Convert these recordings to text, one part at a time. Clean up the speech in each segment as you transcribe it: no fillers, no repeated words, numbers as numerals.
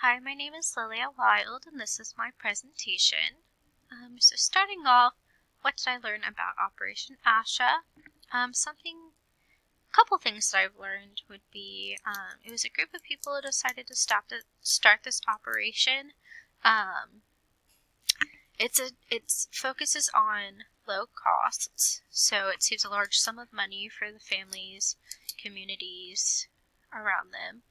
Hi, my name is Lilia Wild, and this is my presentation. So starting off, what did I learn about Operation ASHA? A couple things that I've learned would be, it was a group of people who decided to start this operation. It focuses on low costs, so it saves a large sum of money for the families, communities around them.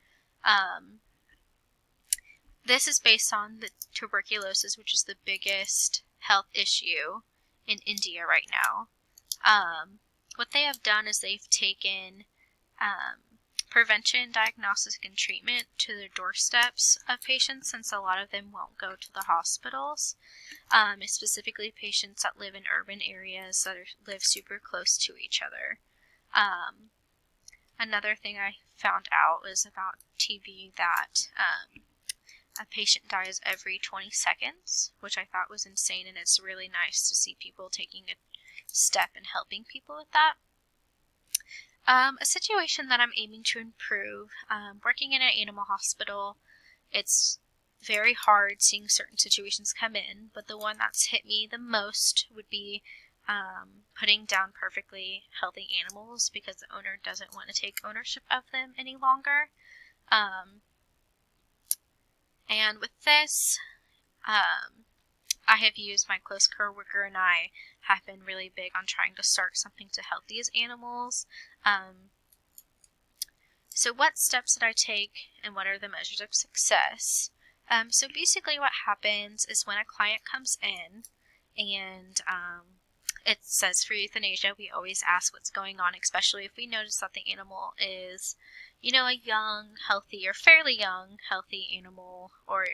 This is based on the tuberculosis, which is the biggest health issue in India right now. What they have done is they've taken prevention, diagnosis, and treatment to the doorsteps of patients, since a lot of them won't go to the hospitals, specifically patients that live in urban areas that live super close to each other. Another thing I found out was about TB that a patient dies every 20 seconds, which I thought was insane, and it's really nice to see people taking a step and helping people with that. A situation that I'm aiming to improve, working in an animal hospital, it's very hard seeing certain situations come in, but the one that's hit me the most would be putting down perfectly healthy animals because the owner doesn't want to take ownership of them any longer. And with this, I have used my close coworker and I have been really big on trying to start something to help these animals. So what steps did I take and what are the measures of success? So basically what happens is when a client comes in and it says for euthanasia, we always ask what's going on, especially if we notice that the animal is, a young, healthy, or fairly young, healthy animal, or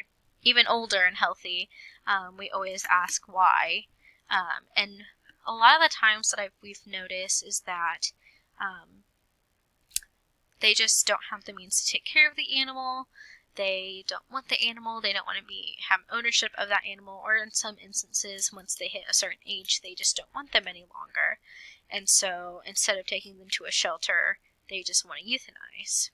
even older and healthy. We always ask why. And a lot of the times that we've noticed is that they just don't have the means to take care of the animal. They don't want the animal. They don't want to have ownership of that animal, or in some instances, once they hit a certain age, they just don't want them any longer. And so instead of taking them to a shelter, they just want to euthanize.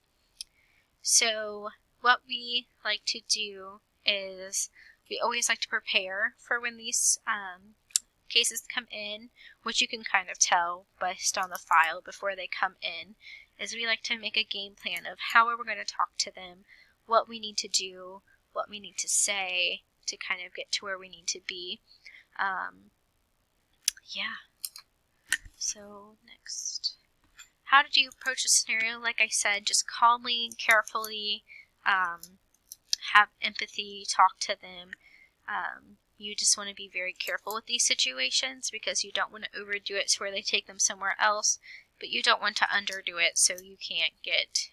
So what we like to do is we always like to prepare for when these cases come in, which you can kind of tell based on the file before they come in, is we like to make a game plan of how we're going to talk to them, what we need to do, what we need to say to kind of get to where we need to be. So next. How did you approach a scenario? Like I said, just calmly, carefully, have empathy, talk to them. You just want to be very careful with these situations because you don't want to overdo it to where they take them somewhere else, but you don't want to underdo it so you can't get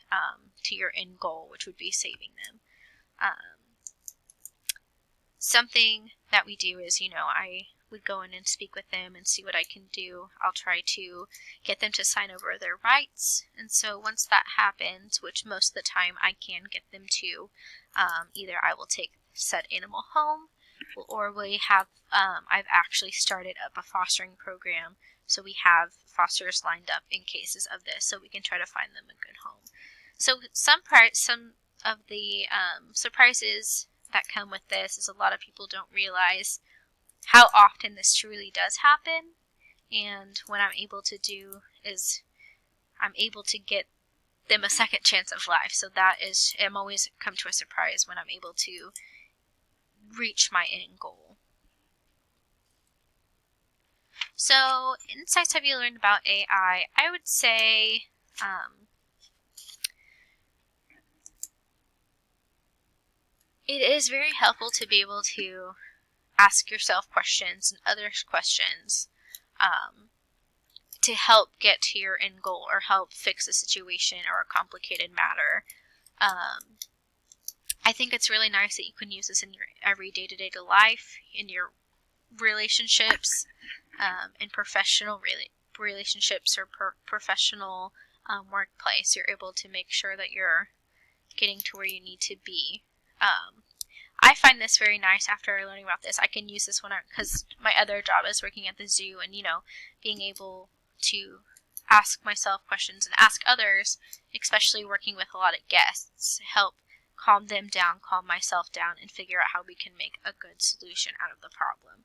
to your end goal, which would be saving them. Something that we do is, I would go in and speak with them and see what I can do. I'll try to get them to sign over their rights, and so once that happens, which most of the time I can get them to, either I will take said animal home, or we have, I've actually started up a fostering program, so we have fosters lined up in cases of this, so we can try to find them a good home. So some of the surprises that come with this is a lot of people don't realize how often this truly does happen, and what I'm able to do is I'm able to get them a second chance of life. So that is, I'm always come to a surprise when I'm able to reach my end goal. So, insights have you learned about AI? I would say it is very helpful to be able to ask yourself questions and others questions to help get to your end goal or help fix a situation or a complicated matter. I think it's really nice that you can use this in your every day-to-day life, in your relationships, in professional relationships or professional workplace. You're able to make sure that you're getting to where you need to be. I find this very nice after learning about this. I can use this because my other job is working at the zoo, and being able to ask myself questions and ask others, especially working with a lot of guests, help calm them down, calm myself down, and figure out how we can make a good solution out of the problem.